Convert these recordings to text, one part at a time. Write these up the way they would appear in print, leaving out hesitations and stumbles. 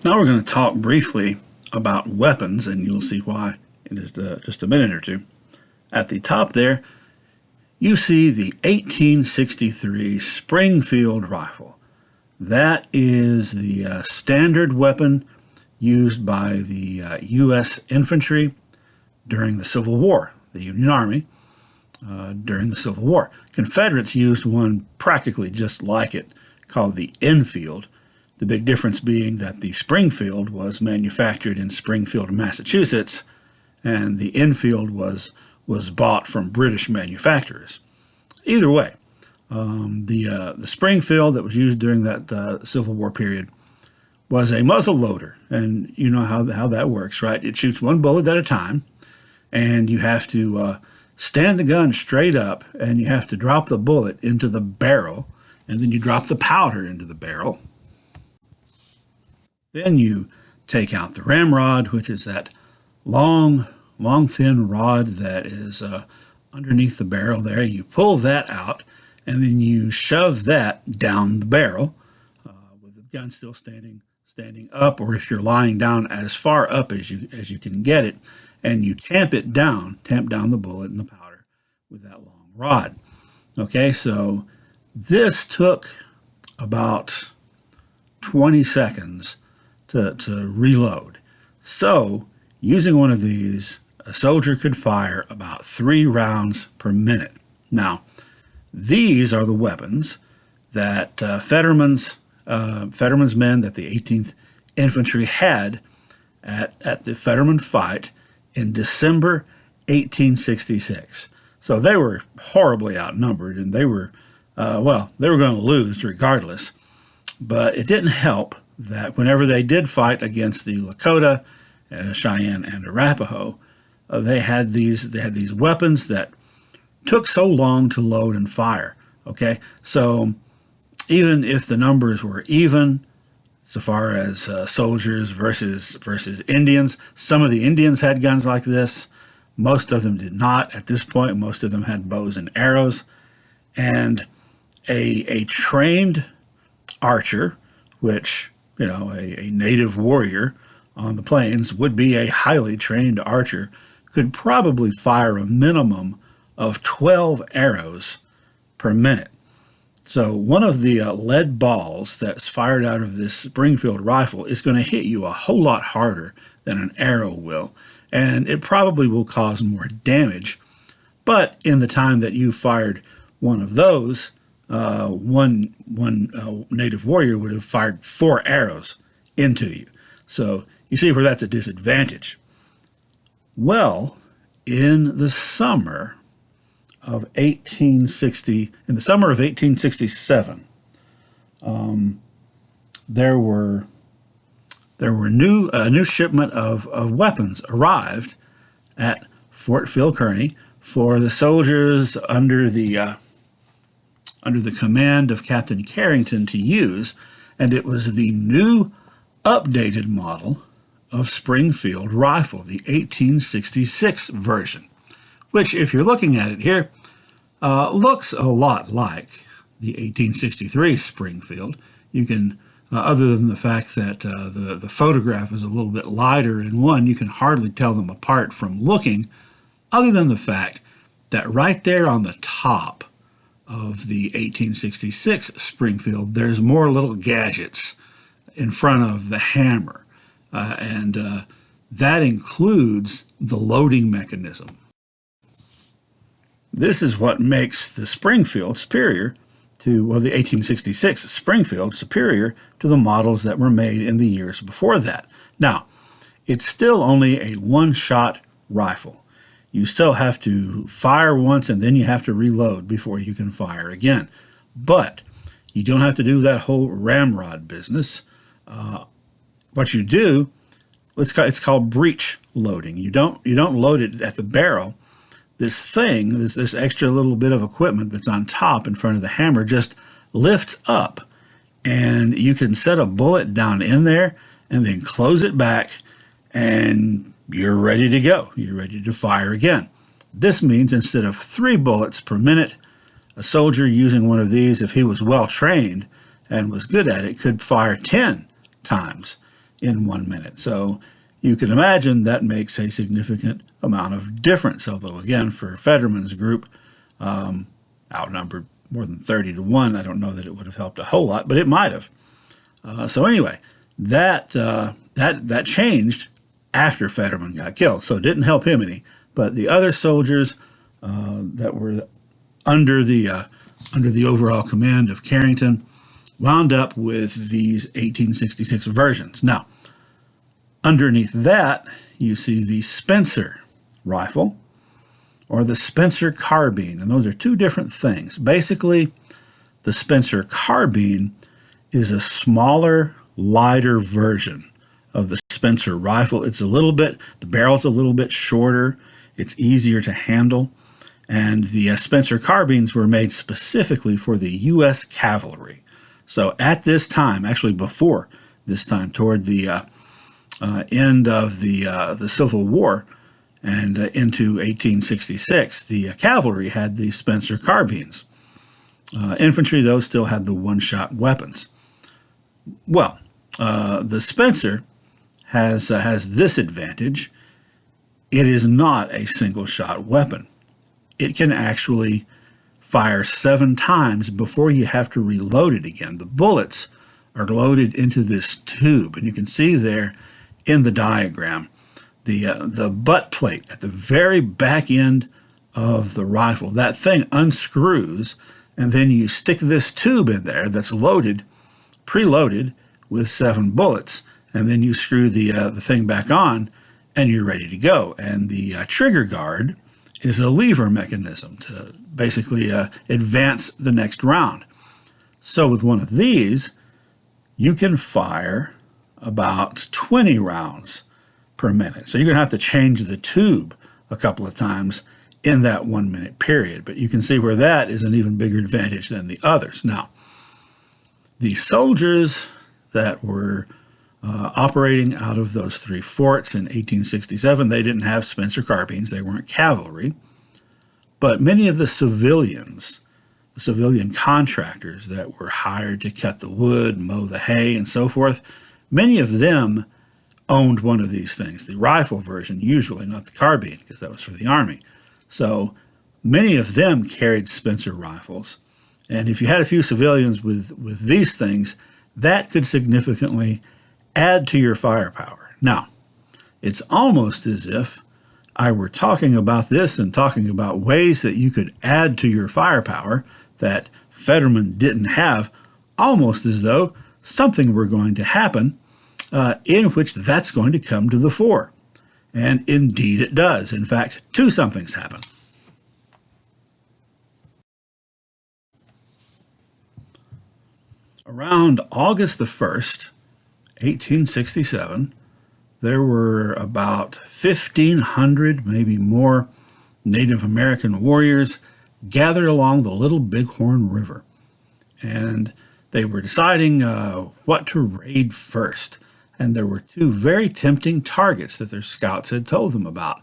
Now we're going to talk briefly about weapons, and you'll see why in just a minute or two. At the top there, you see the 1863 Springfield rifle. That is the standard weapon used by the U.S. infantry during the Civil War, the Union Army during the Civil War. Confederates used one practically just like it, called the Enfield. The big difference being that the Springfield was manufactured in Springfield, Massachusetts, and the Enfield was bought from British manufacturers. Either way, the Springfield that was used during that Civil War period was a muzzle loader, and you know how that works, right? It shoots one bullet at a time, and you have to stand the gun straight up, and you have to drop the bullet into the barrel, and then you drop the powder into the barrel. Then you take out the ramrod, which is that long, thin rod that is underneath the barrel there. You pull that out, and then you shove that down the barrel with the gun still standing up, or if you're lying down as far up as you can get it, and you tamp down the bullet and the powder with that long rod. Okay, so this took about 20 seconds to reload. So using one of these, a soldier could fire about 3 rounds per minute. Now, these are the weapons that Fetterman's men, that the 18th Infantry had at the Fetterman fight in December 1866. So they were horribly outnumbered, and they were going to lose regardless. But it didn't help that whenever they did fight against the Lakota, Cheyenne, and Arapaho, they had these weapons that took so long to load and fire. Okay, so even if the numbers were even, so far as soldiers versus Indians, some of the Indians had guns like this. Most of them did not at this point. Most of them had bows and arrows, and a trained archer, which a native warrior on the plains would be a highly trained archer, could probably fire a minimum of 12 arrows per minute. So one of the lead balls that's fired out of this Springfield rifle is going to hit you a whole lot harder than an arrow will, and it probably will cause more damage. But in the time that you fired one of those, one native warrior would have fired 4 arrows into you. So you see where that's a disadvantage. Well, in the summer of 1867, there were a new shipment of weapons arrived at Fort Phil Kearny for the soldiers under the command of Captain Carrington to use, and it was the new updated model of Springfield rifle, the 1866 version, which, if you're looking at it here, looks a lot like the 1863 Springfield. You can, other than the fact that the photograph is a little bit lighter in one, you can hardly tell them apart from looking, other than the fact that right there on the top of the 1866 Springfield, there's more little gadgets in front of the hammer, and that includes the loading mechanism. This is what makes the Springfield superior to, well, the 1866 Springfield superior to the models that were made in the years before that. Now, it's still only a one-shot rifle. You still have to fire once, and then you have to reload before you can fire again. But you don't have to do that whole ramrod business. What you do, it's called breech loading. You don't load it at the barrel. This extra little bit of equipment that's on top in front of the hammer just lifts up, and you can set a bullet down in there and then close it back, and you're ready to go. You're ready to fire again. This means instead of 3 bullets per minute, a soldier using one of these, if he was well trained and was good at it, could fire 10 times in 1 minute. So you can imagine that makes a significant amount of difference. Although, again, for Fetterman's group, outnumbered more than 30 to 1, I don't know that it would have helped a whole lot, but it might have. So anyway, that changed after Fetterman got killed, so it didn't help him any. But the other soldiers that were under the overall command of Carrington wound up with these 1866 versions. Now, underneath that, you see the Spencer rifle or the Spencer carbine, and those are two different things. Basically, the Spencer carbine is a smaller, lighter version of the Spencer rifle. It's a little bit, the barrel's a little bit shorter, it's easier to handle, and the Spencer carbines were made specifically for the U.S. cavalry. So at this time, actually before this time, toward the end of the Civil War and into 1866, the cavalry had the Spencer carbines. Infantry, though, still had the one-shot weapons. Well, the Spencer has this advantage. It is not a single-shot weapon. It can actually fire 7 times before you have to reload it again. The bullets are loaded into this tube, and you can see there in the diagram the butt plate at the very back end of the rifle. That thing unscrews, and then you stick this tube in there that's loaded, preloaded with 7 bullets, and then you screw the thing back on, and you're ready to go. And the trigger guard is a lever mechanism to basically advance the next round. So with one of these, you can fire about 20 rounds per minute. So you're going to have to change the tube a couple of times in that 1 minute period. But you can see where that is an even bigger advantage than the others. Now, the soldiers that were operating out of those 3 forts in 1867, they didn't have Spencer carbines. They weren't cavalry. But many of the civilians, the civilian contractors that were hired to cut the wood, mow the hay, and so forth, many of them owned one of these things, the rifle version, usually, not the carbine, because that was for the Army. So many of them carried Spencer rifles. And if you had a few civilians with these things, that could significantly add to your firepower. Now, it's almost as if I were talking about this and talking about ways that you could add to your firepower that Fetterman didn't have, almost as though something were going to happen in which that's going to come to the fore. And indeed it does. In fact, 2 somethings happen. Around August the 1st, 1867, there were about 1,500, maybe more, Native American warriors gathered along the Little Bighorn River. And they were deciding what to raid first. And there were 2 very tempting targets that their scouts had told them about.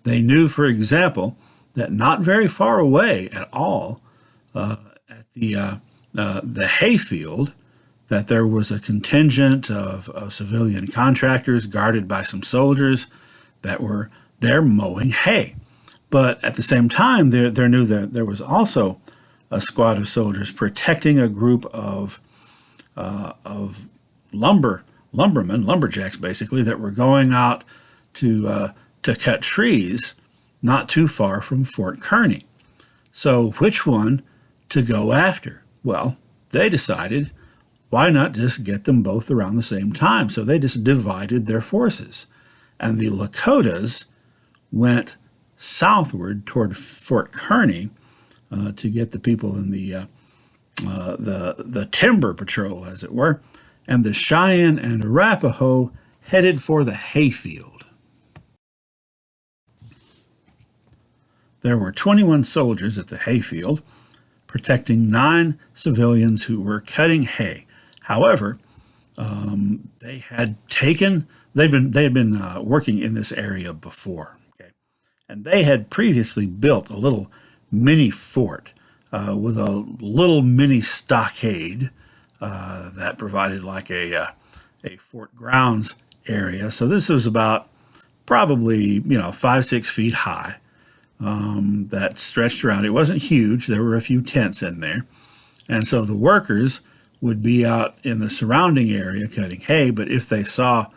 They knew, for example, that not very far away at all, at the hayfield, that there was a contingent of civilian contractors guarded by some soldiers that were there mowing hay. But at the same time, they knew that there was also a squad of soldiers protecting a group of lumberjacks, basically, that were going out to cut trees not too far from Fort Kearny. So which one to go after? Well, they decided, why not just get them both around the same time? So they just divided their forces. And the Lakotas went southward toward Fort Kearny to get the people in the timber patrol, as it were. And the Cheyenne and Arapaho headed for the hayfield. There were 21 soldiers at the hayfield, protecting 9 civilians who were cutting hay. However, they had been working in this area before, okay? And they had previously built a little mini fort with a little mini stockade that provided like a fort grounds area. So this was about probably 5-6 feet high, that stretched around. It wasn't huge. There were a few tents in there, and so the workers would be out in the surrounding area cutting hay. But if they saw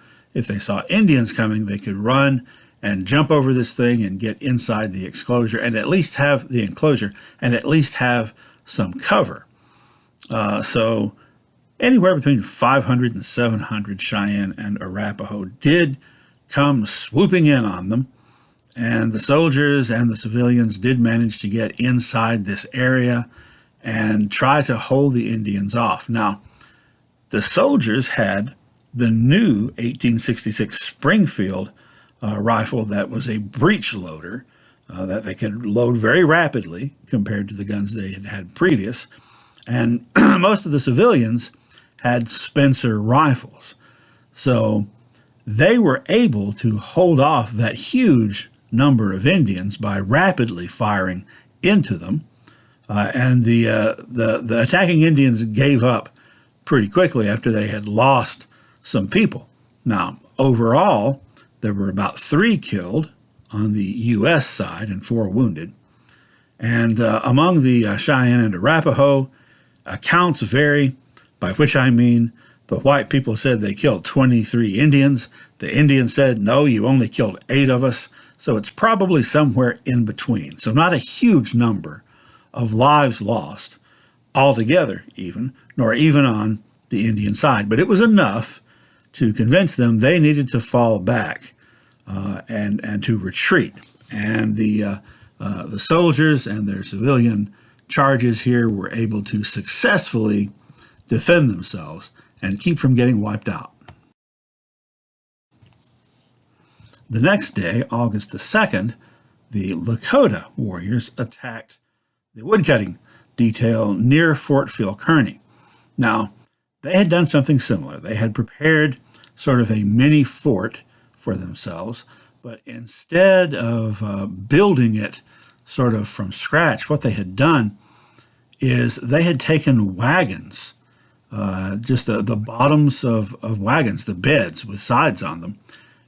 Indians coming, they could run and jump over this thing and get inside the enclosure, and at least have some cover. So anywhere between 500 and 700 Cheyenne and Arapaho did come swooping in on them, and the soldiers and the civilians did manage to get inside this area and try to hold the Indians off. Now, the soldiers had the new 1866 Springfield rifle that was a breech loader that they could load very rapidly compared to the guns they had had previous. And most of the civilians had Spencer rifles. So they were able to hold off that huge number of Indians by rapidly firing into them. And the attacking Indians gave up pretty quickly after they had lost some people. Now, overall, there were about 3 killed on the U.S. side and 4 wounded. And among the Cheyenne and Arapaho, accounts vary, by which I mean the white people said they killed 23 Indians. The Indians said, no, you only killed 8 of us. So it's probably somewhere in between. So not a huge number of lives lost altogether even, nor even on the Indian side. But it was enough to convince them they needed to fall back and to retreat. And the soldiers and their civilian charges here were able to successfully defend themselves and keep from getting wiped out. The next day, August the 2nd, the Lakota warriors attacked the woodcutting detail near Fort Phil Kearny. Now, they had done something similar. They had prepared sort of a mini fort for themselves, but instead of building it sort of from scratch, what they had done is they had taken wagons, just the bottoms of wagons, the beds with sides on them,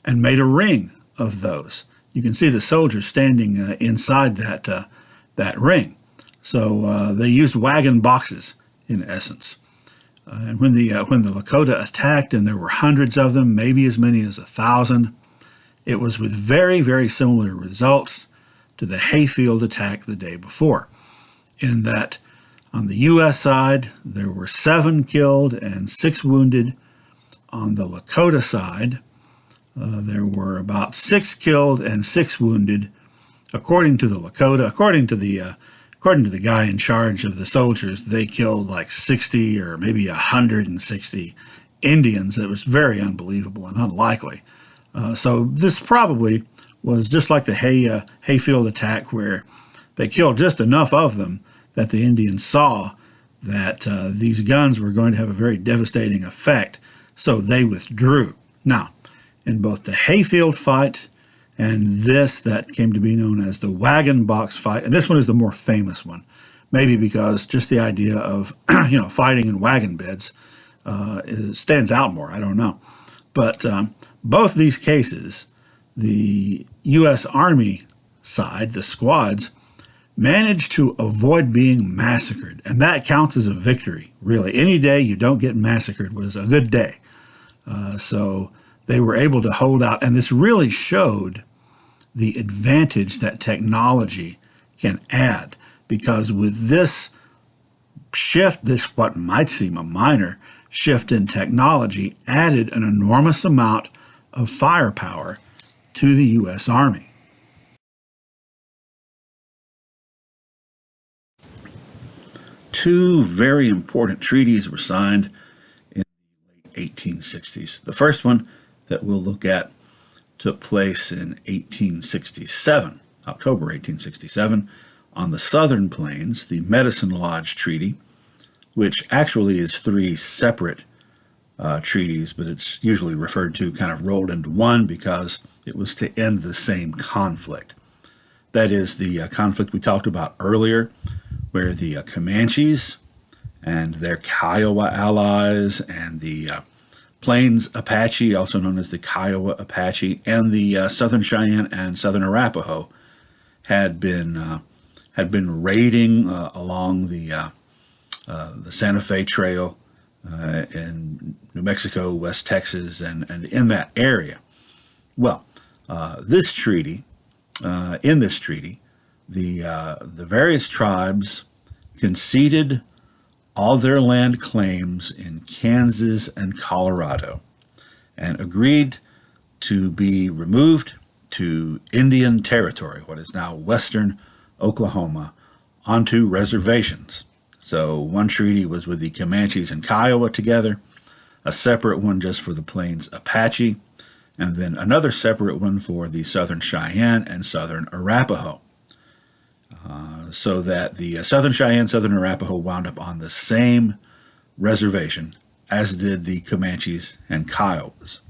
and made a ring of those. You can see the soldiers standing inside that ring. So they used wagon boxes in essence. And when the Lakota attacked, and there were hundreds of them, maybe as many as 1,000, it was with very, very similar results to the hayfield attack the day before, in that on the U.S. side, there were 7 killed and 6 wounded. On the Lakota side, there were about 6 killed and 6 wounded, according to the Lakota. According to the guy in charge of the soldiers, they killed like 60 or maybe 160 Indians. It was very unbelievable and unlikely. So this probably was just like the hayfield attack, where they killed just enough of them that the Indians saw that these guns were going to have a very devastating effect, so they withdrew. Now, in both the hayfield fight and this that came to be known as the Wagon Box Fight, and this one is the more famous one, maybe because just the idea of fighting in wagon beds stands out more. I don't know, but both these cases, the U.S. Army side, the squads, managed to avoid being massacred, and that counts as a victory, really. Any day you don't get massacred was a good day. So they were able to hold out, and this really showed the advantage that technology can add, because with this shift, this what might seem a minor shift in technology, added an enormous amount of firepower to the U.S. Army. Two very important treaties were signed in the late 1860s. The first one that we'll look at took place in 1867, October 1867, on the Southern Plains, the Medicine Lodge Treaty, which actually is 3 separate treaties, but it's usually referred to kind of rolled into one because it was to end the same conflict. That is the conflict we talked about earlier, where the Comanches and their Kiowa allies and the Plains Apache, also known as the Kiowa Apache, and the Southern Cheyenne and Southern Arapaho had been raiding along the Santa Fe Trail in New Mexico, West Texas, and in that area. Well, this treaty, in this treaty, the various tribes conceded all their land claims in Kansas and Colorado and agreed to be removed to Indian Territory, what is now western Oklahoma, onto reservations. So one treaty was with the Comanches and Kiowa together, a separate one just for the Plains Apache, and then another separate one for the Southern Cheyenne and Southern Arapaho. So that the Southern Cheyenne, Southern Arapaho wound up on the same reservation as did the Comanches and Kiowas.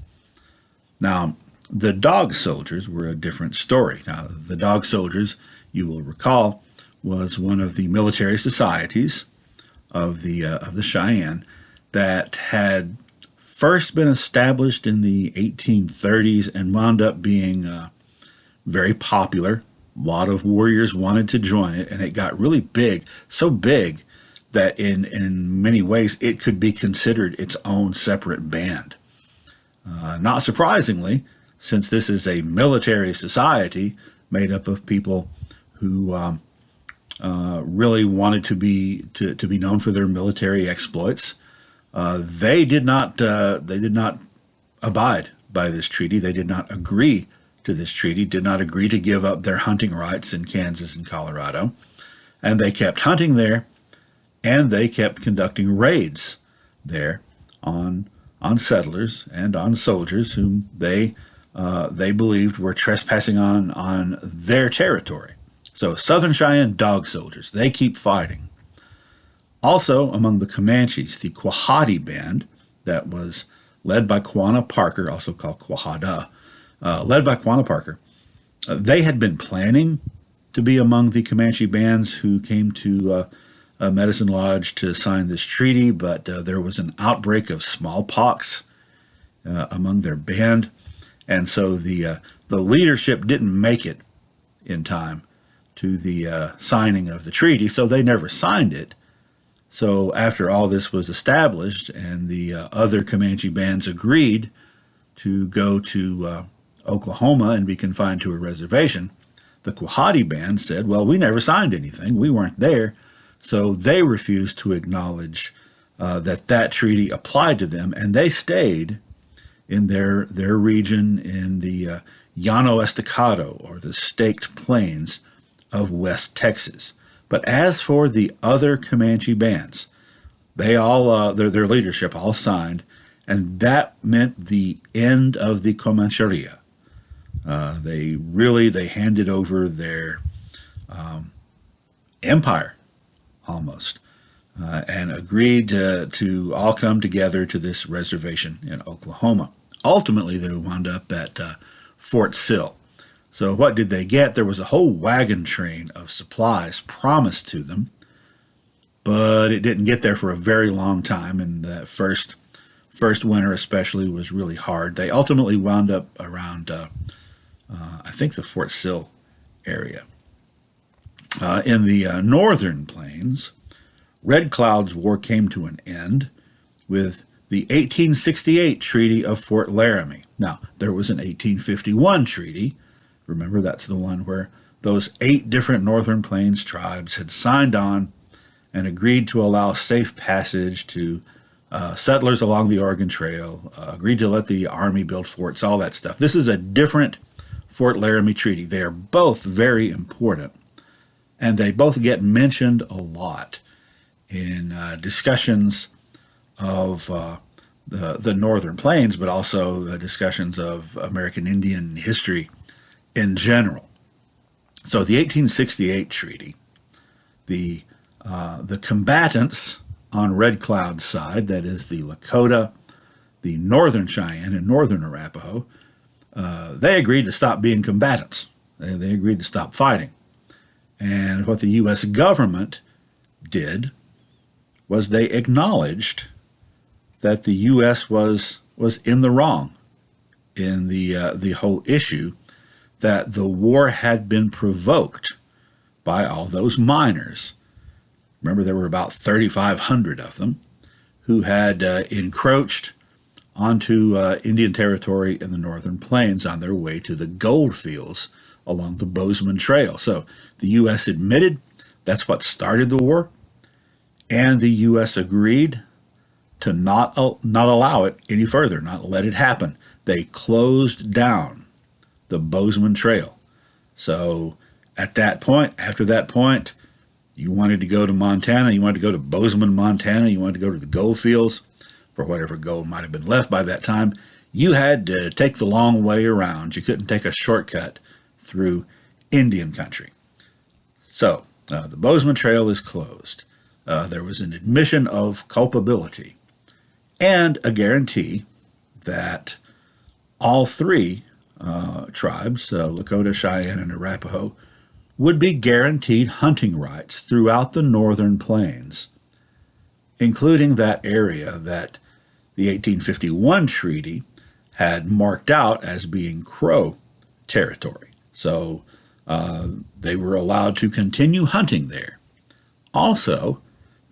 Now, the Dog Soldiers were a different story. Now, the Dog Soldiers, you will recall, was one of the military societies of the Cheyenne that had first been established in the 1830s and wound up being very popular. A lot of warriors wanted to join it, and it got really big, so big that in many ways it could be considered its own separate band. Not surprisingly, since this is a military society made up of people who really wanted to be known for their military exploits, they did not abide by this treaty. They did not agree to this treaty, did not agree to give up their hunting rights in Kansas and Colorado, and they kept hunting there, and they kept conducting raids there on settlers and on soldiers whom they believed were trespassing on their territory. So Southern Cheyenne Dog Soldiers, they keep fighting. Also among the Comanches, the Quahati Band that was led by Quanah Parker, also called Quahada, led by Quanah Parker. They had been planning to be among the Comanche bands who came to Medicine Lodge to sign this treaty, but there was an outbreak of smallpox among their band, and so the leadership didn't make it in time to the signing of the treaty, so they never signed it. So after all this was established and the other Comanche bands agreed to go to Oklahoma and be confined to a reservation, the Quahati Band said, well, we never signed anything. We weren't there. So they refused to acknowledge that treaty applied to them, and they stayed in their region in the Llano Estacado, or the Staked Plains of West Texas. But as for the other Comanche bands, they all, their leadership all signed, and that meant the end of the Comancheria. They handed over their empire almost, and agreed to all come together to this reservation in Oklahoma. Ultimately, they wound up at Fort Sill. So what did they get? There was a whole wagon train of supplies promised to them, but it didn't get there for a very long time, and that first winter especially was really hard. They ultimately wound up around, I think, the Fort Sill area. In the northern plains, Red Cloud's war came to an end with the 1868 Treaty of Fort Laramie. Now, there was an 1851 treaty. Remember, that's the one where those 8 different northern plains tribes had signed on and agreed to allow safe passage to settlers along the Oregon Trail, agreed to let the Army build forts, all that stuff. This is a different Fort Laramie Treaty. They are both very important, and they both get mentioned a lot in discussions of the Northern Plains, but also the discussions of American Indian history in general. So the 1868 treaty, the combatants on Red Cloud's side, that is the Lakota, the Northern Cheyenne, and Northern Arapaho, they agreed to stop being combatants. They agreed to stop fighting. And what the U.S. government did was they acknowledged that the U.S. was was in the wrong in the whole issue, that the war had been provoked by all those miners. Remember, there were about 3,500 of them who had encroached onto Indian territory in the northern plains on their way to the gold fields along the Bozeman Trail. So the U.S. admitted that's what started the war, and the U.S. agreed to not allow it any further, not let it happen. They closed down the Bozeman Trail. So at that point, after that point, you wanted to go to Montana, you wanted to go to Bozeman, Montana, you wanted to go to the gold fields for whatever gold might have been left by that time, you had to take the long way around. You couldn't take a shortcut through Indian country. So the Bozeman Trail is closed. There was an admission of culpability and a guarantee that all three tribes, Lakota, Cheyenne, and Arapaho, would be guaranteed hunting rights throughout the northern plains, including that area that the 1851 treaty had marked out as being Crow territory. So they were allowed to continue hunting there. Also,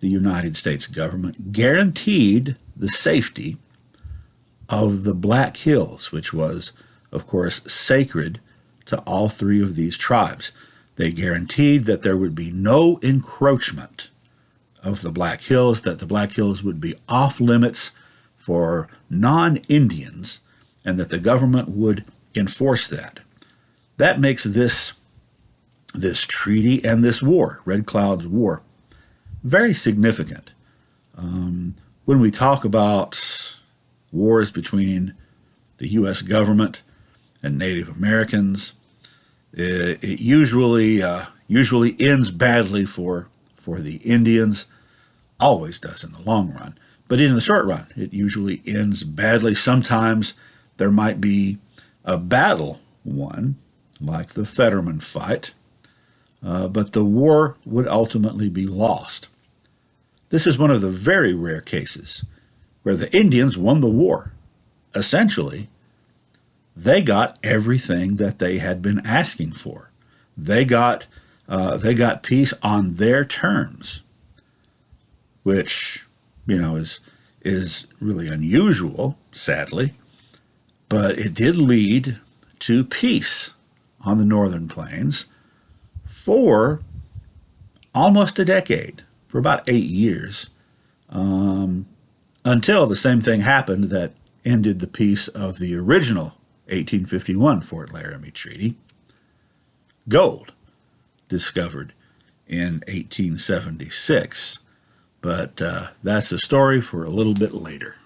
the United States government guaranteed the safety of the Black Hills, which was, of course, sacred to all three of these tribes. They guaranteed that there would be no encroachment of the Black Hills, that the Black Hills would be off limits for non-Indians, and that the government would enforce that. That makes this treaty and this war, Red Cloud's War, very significant. When we talk about wars between the U.S. government and Native Americans, it usually ends badly for the Indians, always does in the long run. But in the short run, it usually ends badly. Sometimes there might be a battle won, like the Fetterman fight, but the war would ultimately be lost. This is one of the very rare cases where the Indians won the war. Essentially, they got everything that they had been asking for. They got peace on their terms, which, is really unusual, sadly, but it did lead to peace on the northern plains for almost a decade, for about 8 years, until the same thing happened that ended the peace of the original 1851 Fort Laramie Treaty. Gold, discovered in 1876. But that's a story for a little bit later.